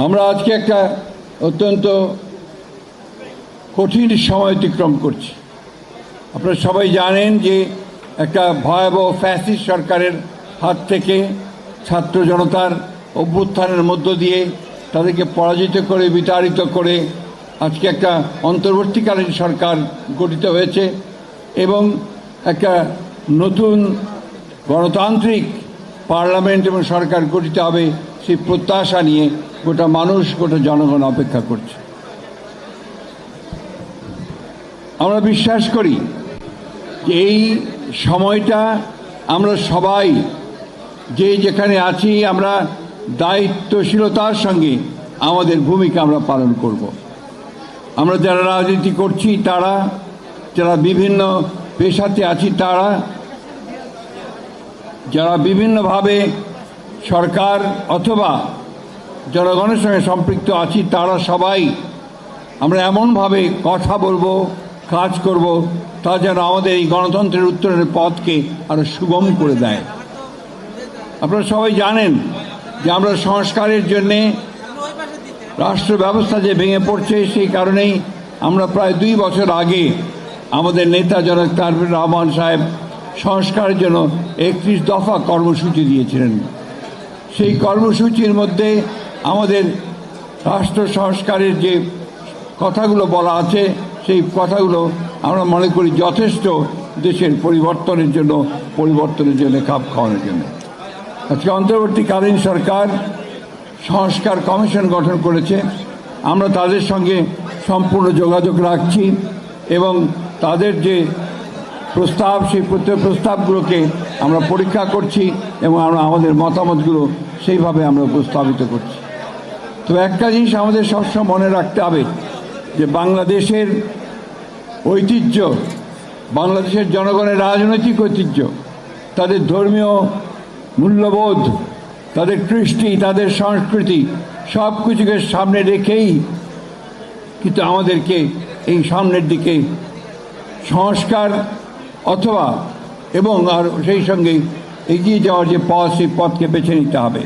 আমরা আজকে একটা অত্যন্ত কঠিন সময় অতিক্রম করছি। আপনারা সবাই জানেন যে একটা ভয়াবহ ফ্যাসিস্ট সরকারের হাত থেকে ছাত্র জনতার অভ্যুত্থানের মধ্য দিয়ে তাদেরকে পরাজিত করে বিতাড়িত করে আজকে একটা অন্তর্বর্তীকালীন সরকার গঠিত হয়েছে এবং একটা নতুন গণতান্ত্রিক পার্লামেন্ট এবং সরকার গঠিত হবে সেই প্রত্যাশা নিয়ে গোটা মানুষ গোটা জনগণ অপেক্ষা করছে। আমরা বিশ্বাস করি যে এই সময়টা আমরা সবাই যে যেখানে আছি আমরা দায়িত্বশীলতার সঙ্গে আমাদের ভূমিকা আমরা পালন করব। আমরা যারা রাজনীতি করছি তারা, যারা বিভিন্ন পেশাতে আছি তারা, যারা বিভিন্নভাবে সরকার অথবা জনগণের সঙ্গে সম্পৃক্ত আছি তারা সবাই আমরা এমনভাবে কথা বলবো, কাজ করব তা যেন আমাদের এই গণতন্ত্রের উত্তরণের পথকে আরো সুগম করে দেয়। আপনারা সবাই জানেন যে আমরা সংস্কারের জন্যে রাষ্ট্র ব্যবস্থা যে ভেঙে পড়ছে সেই কারণেই আমরা প্রায় 2 বছর আগে আমাদের নেতা জনাব তারেক রহমান সাহেব সংস্কারের জন্য 31 দফা কর্মসূচি দিয়েছিলেন। সেই কর্মসূচির মধ্যে আমাদের রাষ্ট্র সংস্কারের যে কথাগুলো বলা আছে সেই কথাগুলো আমরা মনে করি যথেষ্ট দেশের পরিবর্তনের জন্য খাপ খাওয়ানোর জন্য। আজকে অন্তর্বর্তীকালীন সরকার সংস্কার কমিশন গঠন করেছে। আমরা তাদের সঙ্গে সম্পূর্ণ যোগাযোগ রাখছি এবং তাদের যে প্রস্তাব সেই প্রস্তাবগুলোকে আমরা পরীক্ষা করছি এবং আমরা আমাদের মতামতগুলো সেইভাবে আমরা উপস্থাপিত করছি। তো একটা জিনিস আমাদের সবসময় মনে রাখতে হবে যে বাংলাদেশের ঐতিহ্য, বাংলাদেশের জনগণের রাজনৈতিক ঐতিহ্য, তাদের ধর্মীয় মূল্যবোধ, তাদের কৃষ্টি, তাদের সংস্কৃতি সব কিছুকে সামনে রেখেই কিন্তু আমাদেরকে এই সামনের দিকে সংস্কার অথবা এবং আর সেই সঙ্গে এগিয়ে যাওয়ার যে পথ সেই পথকে বেছে নিতে হবে।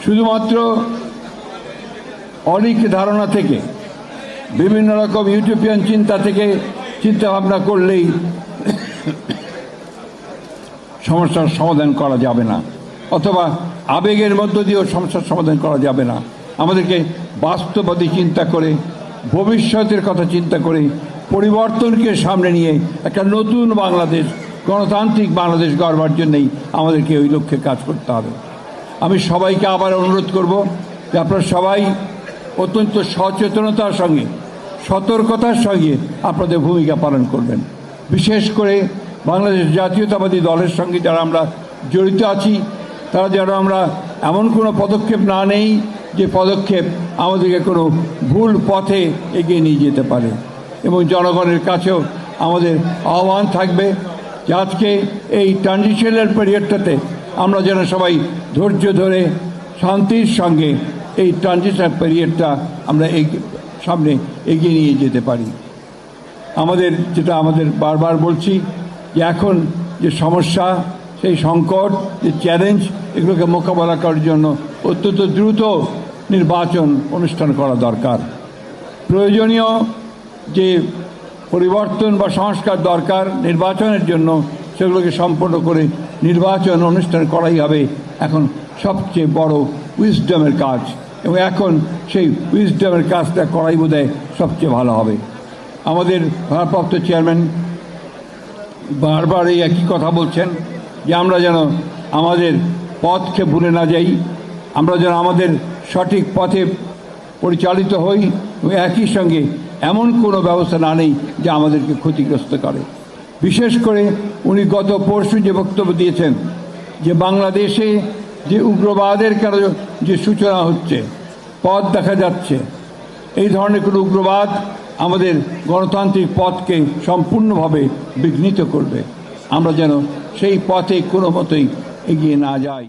শুধুমাত্র অলিক ধারণা থেকে বিভিন্ন রকম ইউটোপিয়ান চিন্তা ভাবনা করলেই সমস্যার সমাধান করা যাবে না, অথবা আবেগের মধ্য দিয়েও সমস্যার সমাধান করা যাবে না। আমাদেরকে বাস্তববাদী চিন্তা করে, ভবিষ্যতের কথা চিন্তা করে, পরিবর্তনকে সামনে নিয়ে একটা নতুন বাংলাদেশ, গণতান্ত্রিক বাংলাদেশ গড়বার জন্যই আমাদেরকে ওই লক্ষ্যে কাজ করতে হবে। আমি সবাইকে আবার অনুরোধ করব যে আপনারা সবাই অত্যন্ত সচেতনতার সঙ্গে, সতর্কতার সঙ্গে আপনাদের ভূমিকা পালন করবেন। বিশেষ করে বাংলাদেশ জাতীয়তাবাদী দলের সঙ্গে যারা আমরা জড়িত আছি তারা যেন আমরা এমন কোনো পদক্ষেপ না নেই যে পদক্ষেপ আমাদেরকে কোনো ভুল পথে এগিয়ে নিয়ে যেতে পারে। এবং জনগণের কাছেও আমাদের আহ্বান থাকবে যে আজকে এই ট্রানজিশনাল পিরিয়ডটাতে আমরা যেন সবাই ধৈর্য ধরে শান্তির সঙ্গে এই ট্রানজিশনাল পিরিয়ডটা আমরা সামনে এগিয়ে নিয়ে যেতে পারি। যেটা আমাদের বারবার বলছি যে এখন যে সমস্যা, সেই সংকট, যে চ্যালেঞ্জ, এগুলোকে মোকাবেলা করার জন্য অত্যন্ত দ্রুত নির্বাচন অনুষ্ঠান করা দরকার। প্রয়োজনীয় যে পরিবর্তন বা সংস্কার দরকার নির্বাচনের জন্য সেগুলোকে সম্পন্ন করে নির্বাচন অনুষ্ঠান করাই হবে এখন সবচেয়ে বড় উইজডমের কাজ, এবং এখন সেই উইজডমের কাজটা করাই বোধহয় সবচেয়ে ভালো হবে। আমাদের ভারপ্রাপ্ত চেয়ারম্যান বারবার এই একই কথা বলছেন যে আমরা যেন আমাদের পথকে ভুলে না যাই, আমরা যেন আমাদের সঠিক পথে পরিচালিত হই এবং একই সঙ্গে এমন কোনো ব্যবস্থা না নেই যা আমাদেরকে ক্ষতিগ্রস্ত করে। বিশেষ করে উনি গত পরশু যে বক্তব্য দিয়েছেন যে বাংলাদেশে যে উগ্রবাদের যে সূচনা হচ্ছে, পথ দেখা যাচ্ছে, এই ধরনের কোনো উগ্রবাদ আমাদের গণতান্ত্রিক পথকে সম্পূর্ণভাবে বিঘ্নিত করবে। আমরা যেন সেই পথে কোনো মতেই এগিয়ে না যাই।